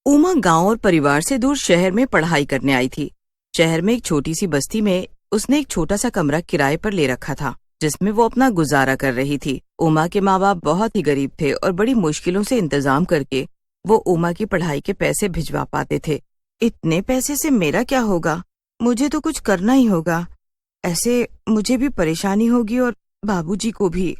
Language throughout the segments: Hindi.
उमा गांव और परिवार से दूर शहर में पढ़ाई करने आई थी। शहर में एक छोटी सी बस्ती में उसने एक छोटा सा कमरा किराए पर ले रखा था, जिसमें वो अपना गुजारा कर रही थी। उमा के माँ बाप बहुत ही गरीब थे और बड़ी मुश्किलों से इंतजाम करके वो उमा की पढ़ाई के पैसे भिजवा पाते थे। इतने पैसे से मेरा क्या होगा, मुझे तो कुछ करना ही होगा, ऐसे मुझे भी परेशानी होगी और बाबूजी को भी।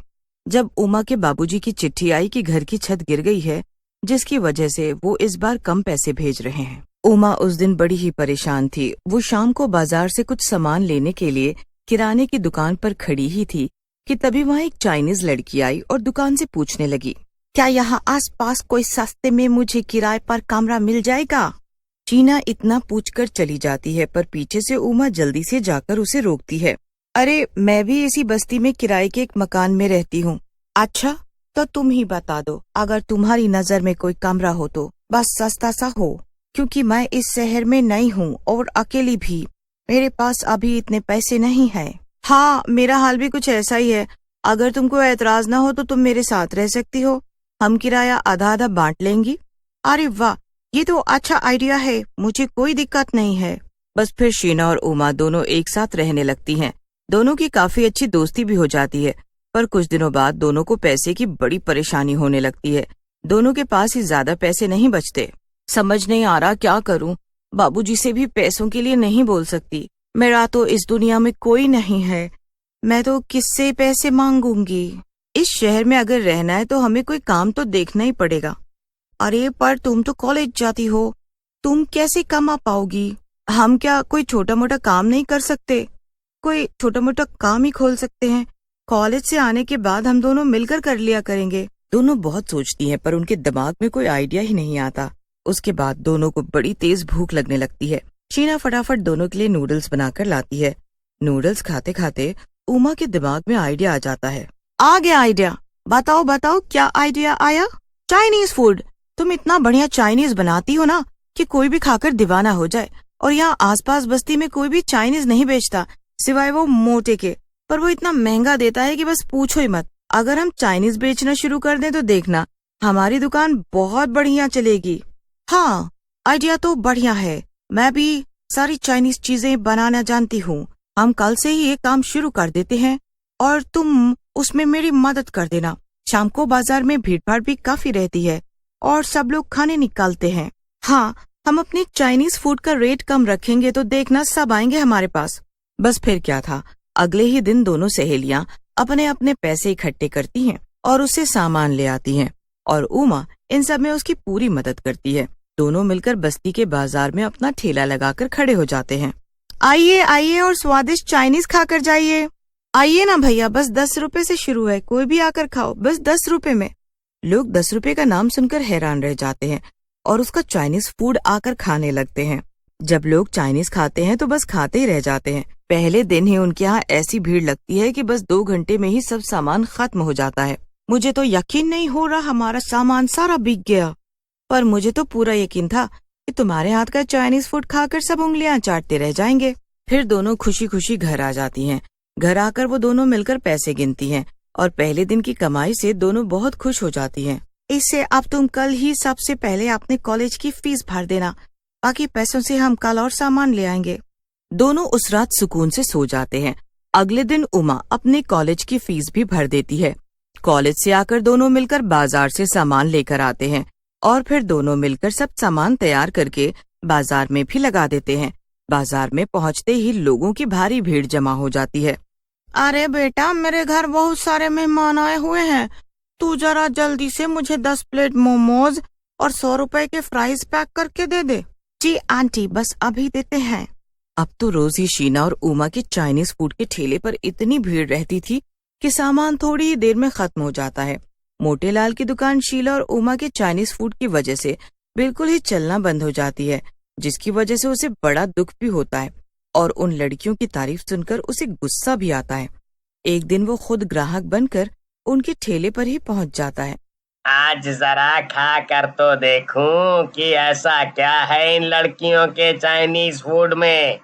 जब उमा के बाबूजी की चिट्ठी आई कि घर की छत गिर गई है, जिसकी वजह से वो इस बार कम पैसे भेज रहे हैं। उमा उस दिन बड़ी ही परेशान थी। वो शाम को बाजार से कुछ सामान लेने के लिए किराने की दुकान पर खड़ी ही थी कि तभी वहाँ एक चाइनीज लड़की आई और दुकान से पूछने लगी, क्या यहाँ आसपास कोई सस्ते में मुझे किराए पर कमरा मिल जाएगा? शीना इतना पूछकर चली जाती है, पर पीछे से उमा जल्दी से जाकर उसे रोकती है। अरे, मैं भी इसी बस्ती में किराए के एक मकान में रहती हूँ। अच्छा, तो तुम ही बता दो, अगर तुम्हारी नजर में कोई कमरा हो तो बस सस्ता सा हो, क्योंकि मैं इस शहर में नई हूँ और अकेली भी। मेरे पास अभी इतने पैसे नहीं है। हाँ, मेरा हाल भी कुछ ऐसा ही है। अगर तुमको ऐतराज ना हो तो तुम मेरे साथ रह सकती हो, हम किराया आधा आधा बांट लेंगी। अरे वाह, ये तो अच्छा आइडिया है, मुझे कोई दिक्कत नहीं है। बस फिर शीना और उमा दोनों एक साथ रहने लगती हैं। दोनों की काफी अच्छी दोस्ती भी हो जाती है, पर कुछ दिनों बाद दोनों को पैसे की बड़ी परेशानी होने लगती है। दोनों के पास ही ज्यादा पैसे नहीं बचते। समझ नहीं आ रहा क्या करूं, बाबूजी से भी पैसों के लिए नहीं बोल सकती। मेरा तो इस दुनिया में कोई नहीं है, मैं तो किससे पैसे मांगूंगी? इस शहर में अगर रहना है तो हमें कोई काम तो देखना ही पड़ेगा। अरे पर तुम तो कॉलेज जाती हो, तुम कैसे कमा पाओगी? हम क्या कोई छोटा मोटा काम नहीं कर सकते? कोई छोटा मोटा काम ही खोल सकते हैं। कॉलेज से आने के बाद हम दोनों मिलकर कर लिया करेंगे। दोनों बहुत सोचती हैं, पर उनके दिमाग में कोई आइडिया ही नहीं आता। उसके बाद दोनों को बड़ी तेज भूख लगने लगती है। शीना फटाफट दोनों के लिए नूडल्स बनाकर लाती है। नूडल्स खाते खाते उमा के दिमाग में आइडिया आ जाता है। आ गया आइडिया, बताओ बताओ क्या आइडिया आया? Chinese food. तुम इतना बढ़िया चाइनीज बनाती हो ना कि कोई भी खाकर दीवाना हो जाए। और यहाँ आसपास बस्ती में कोई भी चाइनीज नहीं बेचता सिवाय वो मोटे के, पर वो इतना महंगा देता है कि बस पूछो ही मत। अगर हम चाइनीज बेचना शुरू कर दें तो देखना, हमारी दुकान बहुत बढ़िया चलेगी। हाँ, आइडिया तो बढ़िया है, मैं भी सारी चाइनीज चीजें बनाना जानती हूँ। हम कल से ही ये काम शुरू कर देते हैं और तुम उसमें मेरी मदद कर देना। शाम को बाजार में भीड़ भाड़ भी काफी रहती है और सब लोग खाने निकालते हैं। हाँ, हम अपनी चाइनीज फूड का रेट कम रखेंगे तो देखना सब आएंगे हमारे पास। बस फिर क्या था, अगले ही दिन दोनों सहेलियां अपने अपने पैसे इकट्ठे करती हैं और उससे सामान ले आती हैं, और उमा इन सब में उसकी पूरी मदद करती है। दोनों मिलकर बस्ती के बाजार में अपना ठेला लगाकर खड़े हो जाते हैं। आइए आइए और स्वादिष्ट चाइनीज खाकर जाइए। आइए ना भैया, बस 10 रुपए से शुरू है, कोई भी आकर खाओ, बस 10 रुपए में। लोग 10 रुपए का नाम सुनकर हैरान रह जाते हैं और उसका चाइनीज फूड आकर खाने लगते हैं। जब लोग चाइनीज खाते हैं तो बस खाते ही रह जाते हैं। पहले दिन ही उनके यहाँ ऐसी भीड़ लगती है कि बस 2 घंटे में ही सब सामान खत्म हो जाता है। मुझे तो यकीन नहीं हो रहा हमारा सामान सारा बिक गया, पर मुझे तो पूरा यकीन था कि तुम्हारे हाथ का चाइनीज फूड खाकर सब उंगलियां चाटते रह जाएंगे। फिर दोनों खुशी खुशी घर आ जाती हैं। घर आकर वो दोनों मिलकर पैसे गिनती हैं और पहले दिन की कमाई से दोनों बहुत खुश हो जाती हैं। इससे अब तुम कल ही सबसे पहले अपने कॉलेज की फीस भर देना, बाकी पैसों से हम कल और सामान ले आएंगे। दोनों उस रात सुकून से सो जाते हैं। अगले दिन उमा अपने कॉलेज की फीस भी भर देती है। कॉलेज से आकर दोनों मिलकर बाजार से सामान लेकर आते हैं और फिर दोनों मिलकर सब सामान तैयार करके बाजार में भी लगा देते हैं। बाजार में पहुंचते ही लोगों की भारी भीड़ जमा हो जाती है। अरे बेटा, मेरे घर बहुत सारे मेहमान आए हुए हैं, तू जरा जल्दी से मुझे 10 प्लेट मोमोज और 100 रुपए के फ्राइज पैक करके दे दे। जी आंटी, बस अभी देते हैं। अब तो रोज ही शीना और उमा के चाइनीज फूड के ठेले पर इतनी भीड़ रहती थी कि सामान थोड़ी ही देर में खत्म हो जाता है। मोटेलाल की दुकान शीला और उमा के चाइनीज फूड की वजह से बिल्कुल ही चलना बंद हो जाती है, जिसकी वजह से उसे बड़ा दुख भी होता है और उन लड़कियों की तारीफ सुनकर उसे गुस्सा भी आता है। एक दिन वो खुद ग्राहक बनकर उनके ठेले पर ही पहुंच जाता है। आज जरा खा कर तो देखूं कि ऐसा क्या है इन लड़कियों के चाइनीज फूड में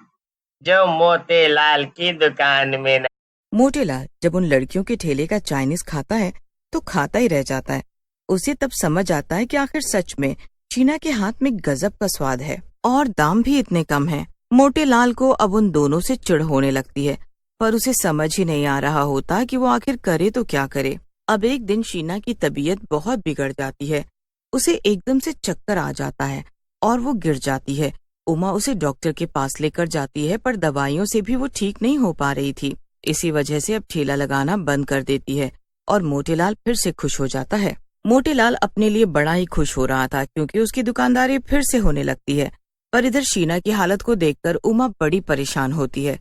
जो मोतीलाल की दुकान में नहीं। मोटेलाल जब उन लड़कियों के ठेले का चाइनीज खाता है तो खाता ही रह जाता है। उसे तब समझ आता है कि आखिर सच में शीना के हाथ में गजब का स्वाद है और दाम भी इतने कम है। मोटे लाल को अब उन दोनों से चिढ़ होने लगती है, पर उसे समझ ही नहीं आ रहा होता कि वो आखिर करे तो क्या करे। अब एक दिन शीना की तबीयत बहुत बिगड़ जाती है। उसे एकदम से चक्कर आ जाता है और वो गिर जाती है। उमा उसे डॉक्टर के पास लेकर जाती है, पर दवाइयों से भी वो ठीक नहीं हो पा रही थी। इसी वजह से अब ठेला लगाना बंद कर देती है और मोटेलाल फिर से खुश हो जाता है। मोटेलाल अपने लिए बड़ा ही खुश हो रहा था, क्योंकि उसकी दुकानदारी फिर से होने लगती है। पर इधर शीना की हालत को देखकर उमा बड़ी परेशान होती है।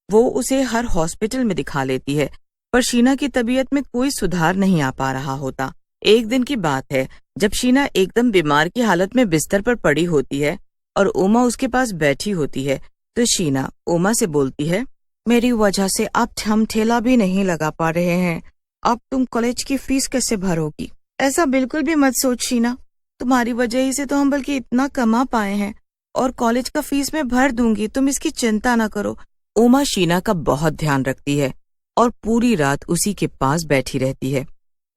वो उसे हर हॉस्पिटल में दिखा लेती है, पर शीना की तबीयत में कोई सुधार नहीं आ पा रहा होता। एक दिन की बात है, जब शीना एकदम बीमार की हालत में बिस्तर पर पड़ी होती है और उमा उसके पास बैठी होती है, तो शीना उमा से बोलती है, मेरी वजह से अब हम ठेला भी नहीं लगा पा रहे हैं। अब तुम कॉलेज की फीस कैसे भरोगी? ऐसा बिल्कुल भी मत सोच शीना, तुम्हारी वजह ही से तो हम बल्कि इतना कमा पाए हैं, और कॉलेज का फीस मैं भर दूंगी, तुम इसकी चिंता न करो। उमा शीना का बहुत ध्यान रखती है और पूरी रात उसी के पास बैठी रहती है।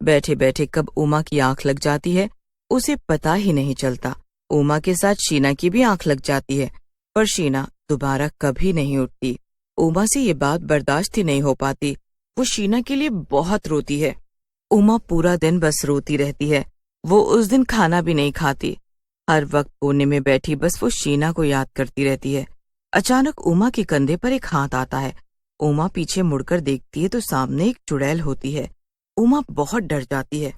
बैठे बैठे कब उमा की आंख लग जाती है उसे पता ही नहीं चलता। उमा के साथ शीना की भी आंख लग जाती है, पर शीना दोबारा कभी नहीं उठती। उमा से ये बात बर्दाश्त ही नहीं हो पाती। वो शीना के लिए बहुत रोती है। उमा पूरा दिन बस रोती रहती है। वो उस दिन खाना भी नहीं खाती। हर वक्त कोने में बैठी बस वो शीना को याद करती रहती है। अचानक उमा के कंधे पर एक हाथ आता है। उमा पीछे मुड़कर देखती है तो सामने एक चुड़ैल होती है। उमा बहुत डर जाती है।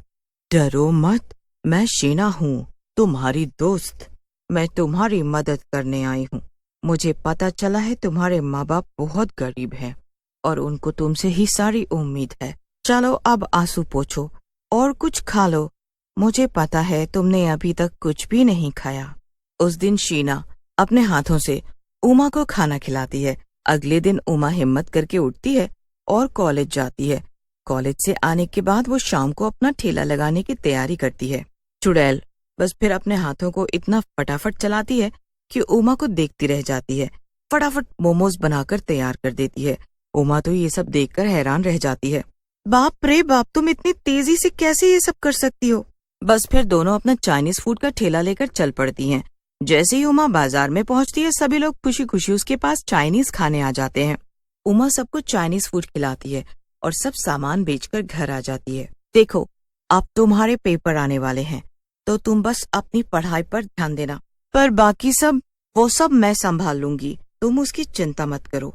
डरो मत, मैं शीना हूँ, तुम्हारी दोस्त। मैं तुम्हारी मदद करने आई हूँ। मुझे पता चला है तुम्हारे माँ बाप बहुत गरीब हैं और उनको तुमसे ही सारी उम्मीद है। चलो अब आंसू पोंछो और कुछ खा लो। मुझे पता है तुमने अभी तक कुछ भी नहीं खाया। उस दिन शीना अपने हाथों से उमा को खाना खिलाती है। अगले दिन उमा हिम्मत करके उठती है और कॉलेज जाती है। कॉलेज से आने के बाद वो शाम को अपना ठेला लगाने की तैयारी करती है। चुड़ैल बस फिर अपने हाथों को इतना फटाफट चलाती है कि उमा को देखती रह जाती है। फटाफट मोमोज बनाकर तैयार कर देती है। उमा तो ये सब देखकर हैरान रह जाती है। बाप रे बाप, तुम इतनी तेजी से कैसे ये सब कर सकती हो? बस फिर दोनों अपना चाइनीज फूड का ठेला लेकर चल पड़ती हैं। जैसे ही उमा बाजार में पहुंचती है, सभी लोग खुशी खुशी उसके पास चाइनीज खाने आ जाते हैं। उमा सबको चाइनीज फूड खिलाती है और सब सामान बेचकर घर आ जाती है। देखो, अब तुम्हारे पेपर आने वाले हैं, तो तुम बस अपनी पढ़ाई पर ध्यान देना, पर बाकी वो सब मैं संभाल लूंगी। तुम उसकी चिंता मत करो,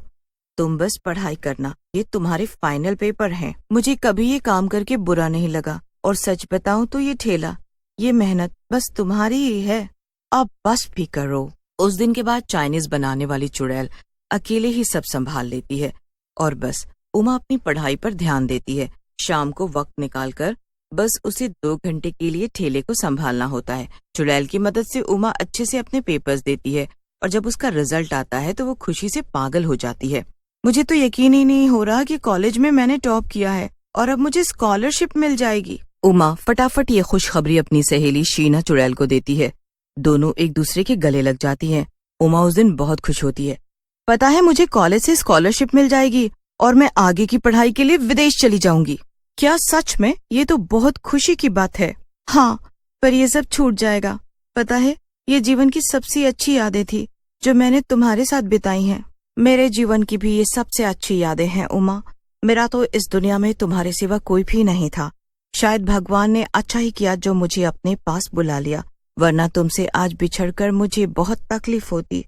तुम बस पढ़ाई करना। ये तुम्हारे फाइनल पेपर हैं। मुझे कभी ये काम करके बुरा नहीं लगा, और सच बताऊं तो ये ठेला, ये मेहनत बस तुम्हारी ही है। अब बस भी करो। उस दिन के बाद चाइनीज बनाने वाली चुड़ैल अकेले ही सब संभाल लेती है और बस उमा अपनी पढ़ाई पर ध्यान देती है। शाम को वक्त निकालकर बस उसे 2 घंटे के लिए ठेले को संभालना होता है। चुड़ैल की मदद से उमा अच्छे से अपने पेपर्स देती है और जब उसका रिजल्ट आता है तो वो खुशी से पागल हो जाती है। मुझे तो यकीन ही नहीं हो रहा कि कॉलेज में मैंने टॉप किया है और अब मुझे स्कॉलरशिप मिल जाएगी। उमा फटाफट ये खुशखबरी अपनी सहेली शीना चुड़ैल को देती है। दोनों एक दूसरे के गले लग जाती हैं। उमा उस दिन बहुत खुश होती है। पता है, मुझे कॉलेज से स्कॉलरशिप मिल जाएगी और मैं आगे की पढ़ाई के लिए विदेश चली जाऊंगी। क्या सच में? ये तो बहुत खुशी की बात है। हाँ, पर ये सब छूट जाएगा। पता है, ये जीवन की सबसे अच्छी यादें थी जो मैंने तुम्हारे साथ बिताई हैं। मेरे जीवन की भी ये सबसे अच्छी यादें हैं उमा। मेरा तो इस दुनिया में तुम्हारे सिवा कोई भी नहीं था। शायद भगवान ने अच्छा ही किया जो मुझे अपने पास बुला लिया, वरना तुमसे आज बिछड़कर मुझे बहुत तकलीफ होती।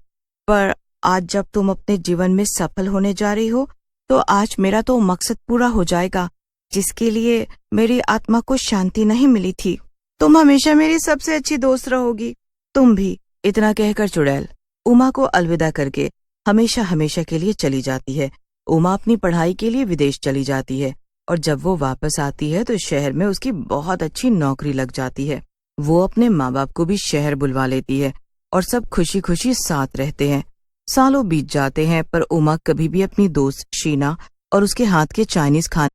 पर आज जब तुम अपने जीवन में सफल होने जा रही हो, तो आज मेरा तो मकसद पूरा हो जाएगा जिसके लिए मेरी आत्मा को शांति नहीं मिली थी। तुम हमेशा मेरी सबसे अच्छी दोस्त रहोगी। तुम भी। इतना कहकर चुड़ैल उमा को अलविदा करके हमेशा हमेशा के लिए चली जाती है। उमा अपनी पढ़ाई के लिए विदेश चली जाती है और जब वो वापस आती है तो शहर में उसकी बहुत अच्छी नौकरी लग जाती है। वो अपने माँ बाप को भी शहर बुलवा लेती है और सब खुशी खुशी साथ रहते हैं। सालों बीत जाते हैं पर उमा कभी भी अपनी दोस्त शीना और उसके हाथ के चाइनीज खाने